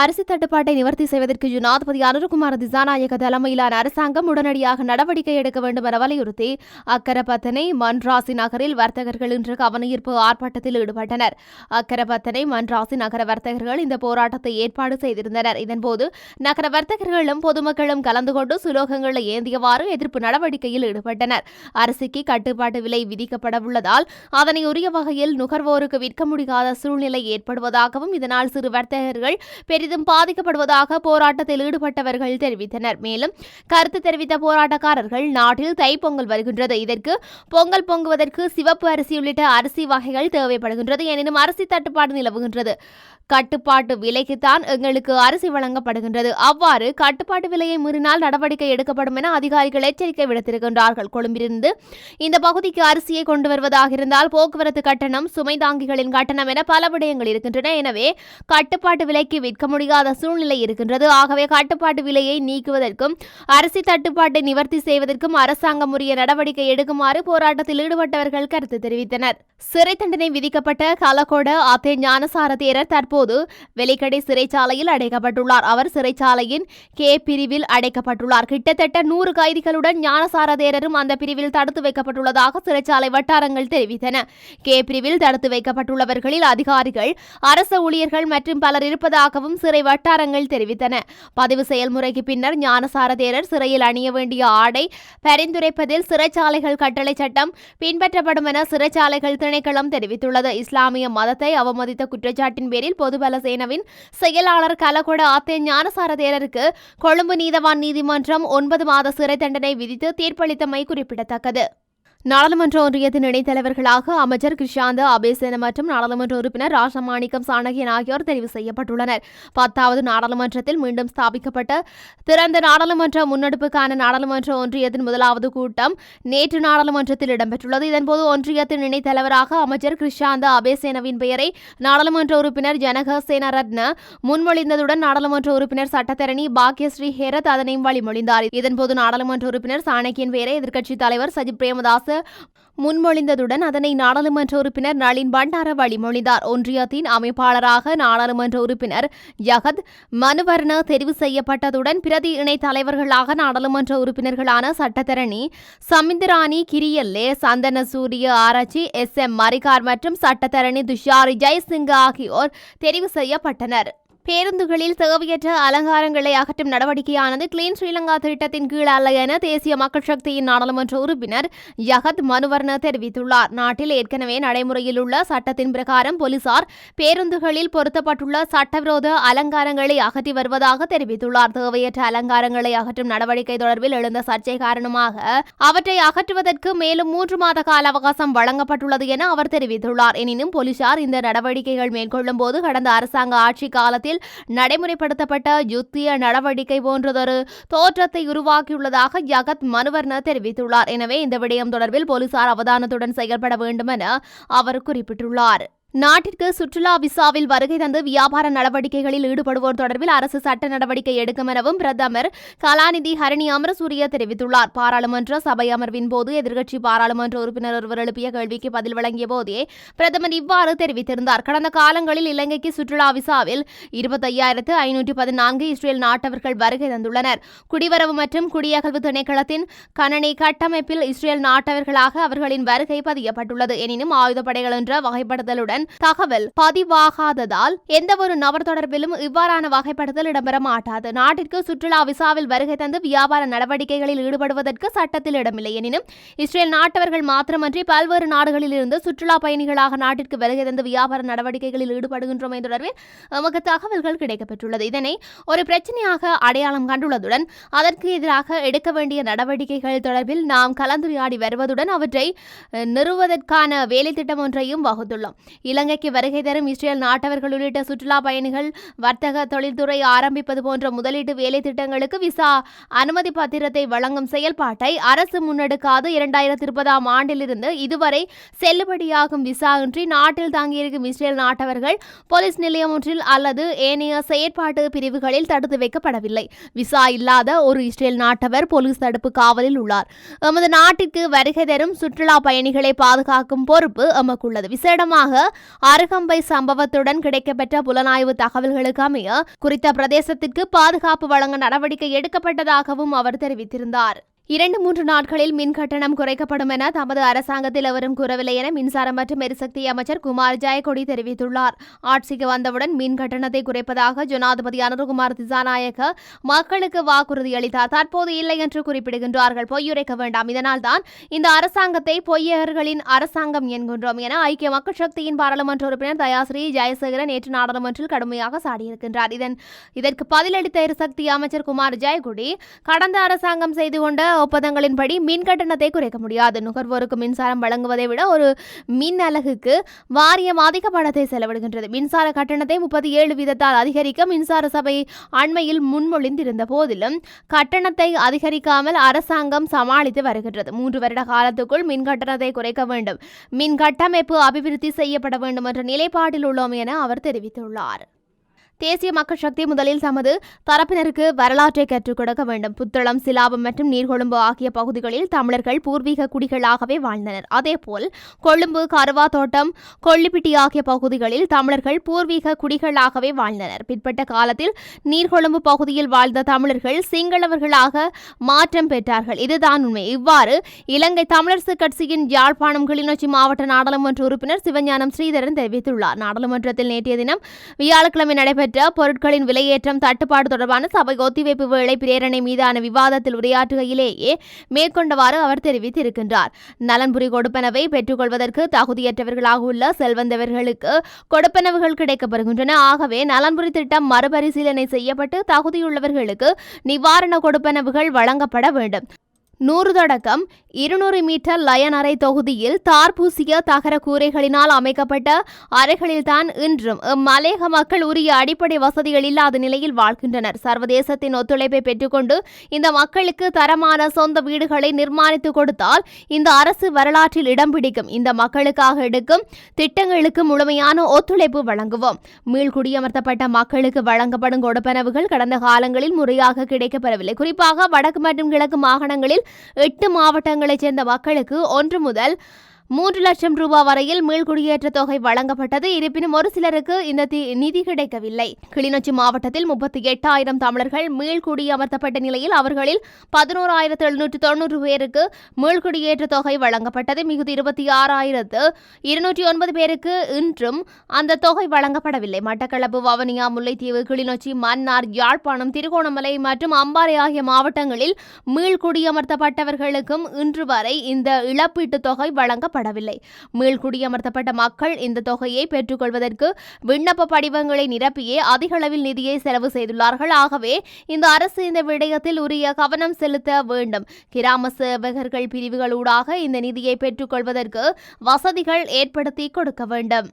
அரிசி தட்டுப்பாட்டை நிவர்த்தி செய்வதற்கு ஜனாதிபதி அனுரகுமார திசாநாயக்க தலைமையிலான அரசாங்கம் உடனடியாக நடவடிக்கை எடுக்க வேண்டும் என வலியுறுத்தி அக்கரப்பத்தனை மன்ராசி நகரில் வர்த்தகர்கள் இன்று கவனஈர்ப்பு ஆர்ப்பாட்டத்தில் ஈடுபட்டனர். அக்கரப்பத்தனை மன்ராசி நகர வர்த்தகர்கள் இந்த போராட்டத்தை ஏற்பாடு செய்திருந்தனர். இதன்போது நகர வர்த்தகர்களும் பொதுமக்களும் கலந்து கொண்டு சுலோகங்களை ஏந்தியவாறு எதிர்ப்பு நடவடிக்கையில் ஈடுபட்டனர். அரிசிக்கு கட்டுப்பாட்டு விலை விதிக்கப்படவுள்ளதால் அதனை உரிய வகையில் நுகர்வோருக்கு விற்க முடியாத சூழ்நிலை ஏற்படுவதாகவும் இதனால் சிறு வர்த்தகர்கள் பெரிதும் பாதிக்கப்படுவதாக போராட்டத்தில் ஈடுபட்டவர்கள் தெரிவித்தனர். மேலும் கருத்து தெரிவித்த போராட்டக்காரர்கள், நாட்டில் தைப்பொங்கல் வருகின்றது, இதற்கு பொங்கல் பொங்குவதற்கு சிவப்பு அரிசி உள்ளிட்ட அரிசி வகைகள் தேவைப்படுகின்றது. எனினும் அரிசி தட்டுப்பாடு நிலவுகின்றது. கட்டுப்பாட்டு விலைக்குத்தான் எங்களுக்கு அரிசி வழங்கப்படுகின்றது. அவ்வாறு கட்டுப்பாட்டு விலையை மீறினால் நடவடிக்கை எடுக்கப்படும் என அதிகாரிகள் எச்சரிக்கை விடுத்திருக்கின்றார்கள். கொழும்பிலிருந்து இந்த பகுதிக்கு அரிசியை கொண்டு வருவதாக இருந்தால் போக்குவரத்து கட்டணம், சுமை தாங்கிகளின் கட்டணம் என பல விடயங்கள் இருக்கின்றன. எனவே கட்டுப்பாட்டு விலைக்கு விற்க முடியாத சூழ்நிலை இருக்கின்றது. ஆகவே கட்டுப்பாட்டு விலையை நீக்குவதற்கும் அரிசி தட்டுப்பாட்டை நிவர்த்தி செய்வதற்கும் அரசாங்கம் உரிய நடவடிக்கை எடுக்குமாறு போராட்டத்தில் ஈடுபட்டவர்கள் கருத்து தெரிவித்தனர். சிறை தண்டனை விதிக்கப்பட்ட கலகொட ஆத்தே ஞானசார தேரர் தற்போது வெலிக்கடை சிறைச்சாலையில் அடைக்கப்பட்டுள்ளார். அவர் சிறைச்சாலையின் கே பிரிவில் அடைக்கப்பட்டுள்ளார். கிட்டத்தட்ட 100 கைதிகளுடன் ஞானசார தேரரும் அந்த பிரிவில் தடுத்து வைக்கப்பட்டுள்ளதாக சிறைச்சாலை வட்டாரங்கள் தெரிவித்தன. கே பிரிவில் தடுத்து வைக்கப்பட்டுள்ளவர்களில் அதிகாரிகள், அரசு ஊழியர்கள் மற்றும் பலர் இருப்பதாகவும் சிறை வட்டாரங்கள் தெரிவித்தன. பதிவு செயல்முறைக்கு பின்னர் ஞானசார தேரர் சிறையில் அணிய வேண்டிய ஆடை பரிந்துரைப்பதில் சிறைச்சாலைகள் கட்டளை சட்டம் பின்பற்றப்படும் என சிறைச்சாலைகள் திணைக்களம் தெரிவித்துள்ளது. இஸ்லாமிய மதத்தை அவமதித்த குற்றச்சாட்டின் பேரில் பொதுபல சேனவின் செயலாளர் கலகொட ஆத்தே ஞானசார தேரருக்கு கொழும்பு நீதவான் நீதிமன்றம் 9 மாத சிறை தண்டனை விதித்து தீர்ப்பளித்தமை குறிப்பிடத்தக்கது. நாடாளுமன்ற ஒன்றியத்தின் இணைத்தலைவர்களாக அமைச்சர் கிருஷாந்த அபேசேன மற்றும் நாடாளுமன்ற உறுப்பினர் ராசமாணிக்கம் சாணகியன் ஆகியோர் தெரிவு செய்யப்பட்டுள்ளனர். 10வது நாடாளுமன்றத்தில் மீண்டும் ஸ்தாபிக்கப்பட்ட திறந்த நாடாளுமன்ற முன்னெடுப்புக்கான நாடாளுமன்ற ஒன்றியத்தின் 1வது கூட்டம் நேற்று நாடாளுமன்றத்தில் இடம்பெற்றுள்ளது. இதன்போது ஒன்றியத்தின் இணைத்தலைவராக அமைச்சர் கிருஷாந்த அபேசேனவின் பெயரை நாடாளுமன்ற உறுப்பினர் ஜனக சேனரத்ன முன்மொழிந்ததுடன் நாடாளுமன்ற உறுப்பினர் சட்டத்தரணி பாக்யஸ்ரீ ஹேரத் அதனையும் வழிமொழிந்தார். இதன்போது நாடாளுமன்ற உறுப்பினர் சாணக்கியன் பெயரை எதிர்க்கட்சித் தலைவர் சஜித் பிரேமதாச முன்மொழிந்ததுடன் அதனை நாடாளுமன்ற உறுப்பினர் நளின் பண்டார வழிமொழிந்தார். ஒன்றியத்தின் அமைப்பாளராக நாடாளுமன்ற உறுப்பினர் ஜகத் மனுவர்ண தெரிவு செய்யப்பட்டதுடன் பிரதி இணைத் தலைவர்களாக நாடாளுமன்ற உறுப்பினர்களான சட்டத்தரணி சமிந்திராணி கிரியல்லே, சந்தன சூரிய ஆராய்ச்சி, SM மரிகார் மற்றும் சட்டத்தரணி துஷாரி ஜெயசிங்க ஆகியோர் தெரிவு செய்யப்பட்டனர். பேருந்துகளில் தேவையற்ற அலங்காரங்களை அகற்றும் நடவடிக்கையானது கிளீன் ஸ்ரீலங்கா திட்டத்தின் கீழ் அல்ல என தேசிய மக்கள் சக்தியின் நாடாளுமன்ற உறுப்பினர் ஜகத் மனுவர்ண தெரிவித்துள்ளார். நாட்டில் ஏற்கனவே நடைமுறையில் உள்ள சட்டத்தின் பிரகாரம் போலீசார் பேருந்துகளில் பொருத்தப்பட்டுள்ள சட்டவிரோத அலங்காரங்களை அகற்றி வருவதாக தெரிவித்துள்ளார். தேவையற்ற அலங்காரங்களை அகற்றும் நடவடிக்கை தொடர்பில் எழுந்த சர்ச்சை காரணமாக அவற்றை அகற்றுவதற்கு மேலும் 3 மாத கால அவகாசம் வழங்கப்பட்டுள்ளது என அவர் தெரிவித்துள்ளார். எனினும் போலீசார் இந்த நடவடிக்கைகள் மேற்கொள்ளும் போது கடந்த அரசாங்க ஆட்சி காலத்தில் நடைமுறைப்படுத்தப்பட்ட யுத்திய நடவடிக்கை போன்றதொரு தோற்றத்தை உருவாக்கியுள்ளதாக ஜகத் மனுவர்ண தெரிவித்துள்ளார். எனவே இந்த விடயம் தொடர்பில் போலீசார் அவதானத்துடன் செயல்பட வேண்டும் என அவர் குறிப்பிட்டுள்ளார். நாட்டிற்கு சுற்றுலா விசாவில் வருகை தந்து வியாபார நடவடிக்கைகளில் ஈடுபடுவோர் தொடர்பில் அரசு சட்ட நடவடிக்கை எடுக்கும் எனவும் பிரதமர் கலாநிதி ஹரணி அமரசூரிய தெரிவித்துள்ளார். பாராளுமன்ற சபை அமர்வின் போது எதிர்க்கட்சி பாராளுமன்ற உறுப்பினர் ஒருவர் எழுப்பிய கேள்விக்கு பதில் வழங்கிய போதே பிரதமர் இவ்வாறு தெரிவித்திருந்தார். கடந்த காலங்களில் இலங்கைக்கு சுற்றுலா விசாவில் 25,514 இஸ்ரேல் நாட்டவர்கள் வருகை தந்துள்ளனர். குடிவரவு மற்றும் குடியகல்வு திணைக்களத்தின் கணனி கட்டமைப்பில் இஸ்ரேல் நாட்டவர்களாக அவர்களின் வருகை பதியப்பட்டுள்ளது. எனினும் ஆயுதப்படைகள் என்ற வகைப்படுத்தலுடன் தகவல் பதிவாகாததால் எந்த ஒரு நபர் தொடர்பிலும் இவ்வாறான வகைப்படுத்தல் இடம்பெற மாட்டாது. நாட்டிற்கு சுற்றுலா விசாவில் வருகை தந்து வியாபார நடவடிக்கைகளில் ஈடுபடுவதற்கு சட்டத்தில் இடமில்லை. எனினும் இஸ்ரேல் நாட்டவர்கள் மாத்திரமன்றி பல்வேறு நாடுகளில் இருந்து சுற்றுலா பயணிகளாக நாட்டிற்கு வருகை தந்து வியாபார நடவடிக்கைகளில் ஈடுபடுகின்றோம் தொடர்பில் நமக்கு தகவல்கள் கிடைக்கப்பெற்றுள்ளது. இதனை ஒரு பிரச்சனையாக அடையாளம் கண்டுள்ளதுடன் அதற்கு எதிராக எடுக்க வேண்டிய நடவடிக்கைகள் தொடர்பில் நாம் கலந்துரையாடி வருவதுடன் அவற்றை நிறுவுவதற்கான வேலை திட்டம் ஒன்றையும் வகுத்துள்ளோம். இலங்கைக்கு வருகை தரும் இஸ்ரேல் நாட்டவர்கள் உள்ளிட்ட சுற்றுலா பயணிகள் வர்த்தக தொழில்துறை ஆரம்பிப்பது போன்ற முதலீட்டு வேலை திட்டங்களுக்கு விசா அனுமதி பத்திரத்தை வழங்கும் செயல்பாட்டை அரசு முன்னெடுக்காது 2020 ஆண்டிலிருந்து இதுவரை செல்லுபடியாகும் விசா இன்றி நாட்டில் தங்கியிருக்கும் இஸ்ரேல் நாட்டவர்கள் போலீஸ் நிலையம் ஒன்றில் அல்லது ஏனைய செயற்பாட்டு பிரிவுகளில் தடுத்து வைக்கப்படவில்லை. விசா இல்லாத ஒரு இஸ்ரேல் நாட்டவர் போலீஸ் தடுப்பு காவலில் உள்ளார். எமது நாட்டிற்கு வருகை தரும் சுற்றுலா பயணிகளை பாதுகாக்கும் பொறுப்பு எமக்குள்ளது. விசேடமாக அருகம்பை சம்பவத்துடன் கிடைக்கப்பெற்ற புலனாய்வு தகவல்களுக்கு அமைய குறித்த பிரதேசத்திற்கு பாதுகாப்பு வழங்க நடவடிக்கை எடுக்கப்பட்டதாகவும் அவர் தெரிவித்திருந்தார். 2-3 நாட்களில் மின் கட்டணம் குறைக்கப்படும் என தமது அரசாங்கத்தில் எவரும் கூறவில்லை என மின்சார மற்றும் எரிசக்தி அமைச்சர் குமார் ஜெயக்கொடி தெரிவித்துள்ளார். ஆட்சிக்கு வந்தவுடன் மின் கட்டணத்தை குறைப்பதாக ஜனாதிபதி அனுரகுமார் திசாநாயக்க மக்களுக்கு வாக்குறுதி அளித்தார். தற்போது இல்லை என்று குறிப்பிடுகின்றார்கள். பொய்யுரைக்க வேண்டாம், இதனால்தான் இந்த அரசாங்கத்தை பொய்யர்களின் அரசாங்கம் என்கின்றோம் என ஐக்கிய மக்கள் சக்தியின் பாராளுமன்ற உறுப்பினர் தயாஸ்ரீ ஜெயசேகர நேற்று நாடாளுமன்றில் கடுமையாக சாடியிருக்கின்றார். இதற்கு பதிலளித்த எரிசக்தி அமைச்சர் குமார் ஜெயக்கொடி, கடந்த அரசாங்கம் செய்து கொண்ட ஒப்பந்தங்களின்படி மின் கட்டணத்தை குறைக்க முடியாது. நுகர்வோருக்கு மின்சாரம் வழங்குவதை விட ஒரு மின் அலகுக்கு வாரியம் அதிக பணத்தை செலவிடுகின்றது. மின்சார கட்டணத்தை 37 வீதத்தால் அதிகரிக்க மின்சார சபை அண்மையில் முன்மொழிந்திருந்த போதிலும் கட்டணத்தை அதிகரிக்காமல் அரசாங்கம் சமாளித்து வருகின்றது. 3 வருட காலத்துக்குள் மின் கட்டணத்தை குறைக்க வேண்டும், மின் கட்டமைப்பு அபிவிருத்தி செய்யப்பட வேண்டும் என்ற நிலைப்பாட்டில் உள்ளோம் என அவர் தெரிவித்துள்ளார். தேசிய மக்கள் சக்தி முதலில் தமது தரப்பினருக்கு வரலாற்றை கற்றுக் கொடுக்க வேண்டும். புத்தளம், சிலாபம் மற்றும் நீர்கொழும்பு ஆகிய பகுதிகளில் தமிழர்கள் பூர்வீக குடிகளாகவே வாழ்ந்தனர். அதேபோல் கொழும்பு, கருவா தோட்டம், கொள்ளிப்பிட்டி ஆகிய பகுதிகளில் தமிழர்கள் பூர்வீக குடிகளாகவே வாழ்ந்தனர். பிற்பட்ட காலத்தில் நீர்கொழும்பு பகுதியில் வாழ்ந்த தமிழர்கள் சிங்களவர்களாக மாற்றம் பெற்றார்கள். இதுதான் உண்மை. இவ்வாறு இலங்கை தமிழரசு கட்சியின் யாழ்ப்பாணம் கிளிநொச்சி மாவட்ட நாடாளுமன்ற உறுப்பினர் சிவஞானம் ஸ்ரீதரன் தெரிவித்துள்ளார். நாடாளுமன்றத்தில் நேற்றைய தினம் வியாழக்கிழமை நடைபெற்ற பொருட்களின் விலையேற்றம் தட்டுப்பாடு தொடர்பான சபை ஒத்திவைப்பு வேளை பிரேரணை மீதான விவாதத்தில் உரையாற்றுகையிலேயே மேற்கொண்டவாறு அவர் தெரிவித்திருக்கின்றார். நலன்புரி கொடுப்பனவை பெற்றுக்கொள்வதற்கு தகுதியற்றவர்களாக உள்ள செல்வந்தவர்களுக்கு கொடுப்பனவுகள் கிடைக்கப்படுகின்றன. ஆகவே நலன்புரி திட்டம் மறுபரிசீலனை செய்யப்பட்டு தகுதியுள்ளவர்களுக்கு நிவாரண கொடுப்பனவுகள் வழங்கப்பட வேண்டும். 100 தொடக்கம் 200 மீட்டர் லயன் அறை தொகுதியில் தார்பூசிய தகர கூரைகளினால் அமைக்கப்பட்ட அறைகளில்தான் இன்றும் மலையக மக்கள் உரிய அடிப்படை வசதிகள் இல்லாத நிலையில் வாழ்கின்றனர். சர்வதேசத்தின் ஒத்துழைப்பை பெற்றுக்கொண்டு இந்த மக்களுக்கு தரமான சொந்த வீடுகளை நிர்மாணித்து கொடுத்தால் இந்த அரசு வரலாற்றில் இடம் பிடிக்கும். இந்த மக்களுக்காக எடுக்கும் திட்டங்களுக்கு முழுமையான ஒத்துழைப்பு வழங்குவோம். மீள்குடியமர்த்தப்பட்ட மக்களுக்கு வழங்கப்படும் கொடுப்பனவுகள் கடந்த காலங்களில் முறையாக கிடைக்கப்பெறவில்லை. குறிப்பாக வடக்கு மற்றும் கிழக்கு மாகாணங்களில் 8 மாவட்டங்களைச் சேர்ந்த மக்களுக்கு 1 முதல் 3 லட்சம் ரூபாய் வரையில் மீள்குடியேற்ற தொகை வழங்கப்பட்டது. இருப்பினும் ஒரு சிலருக்கு இந்த நிதி கிடைக்கவில்லை. கிளிநொச்சி மாவட்டத்தில் 38,000 தமிழர்கள் மீள்குடியமர்த்தப்பட்ட நிலையில் அவர்களில் 11,790 பேருக்கு மீள்குடியேற்ற தொகை வழங்கப்பட்டது. மிகுதி 26,209 பேருக்கு இன்றும் அந்த தொகை வழங்கப்படவில்லை. மட்டக்களப்பு, வவுனியா, முல்லைத்தீவு, கிளிநொச்சி, மன்னார், யாழ்ப்பாணம், திருகோணமலை மற்றும் அம்பாறை ஆகிய மாவட்டங்களில் மீள்குடியமர்த்தப்பட்டவர்களுக்கும் இன்று வரை இந்த இழப்பீட்டு தொகை வழங்கப்படவில்லை. மீள்குடியமர்த்தப்பட்ட மக்கள் இந்த தொகையை பெற்றுக்கொள்வதற்கு விண்ணப்ப படிவங்களை நிரப்பியே அதிக அளவில் நிதியை செலவு செய்துள்ளார்கள். ஆகவே இந்த அரசு இந்த விடயத்தில் உரிய கவனம் செலுத்த வேண்டும். கிராம சேவகர்கள் பிரிவுகளூடாக இந்த நிதியை பெற்றுக்கொள்வதற்கு வசதிகள் ஏற்படுத்தி கொடுக்க வேண்டும்.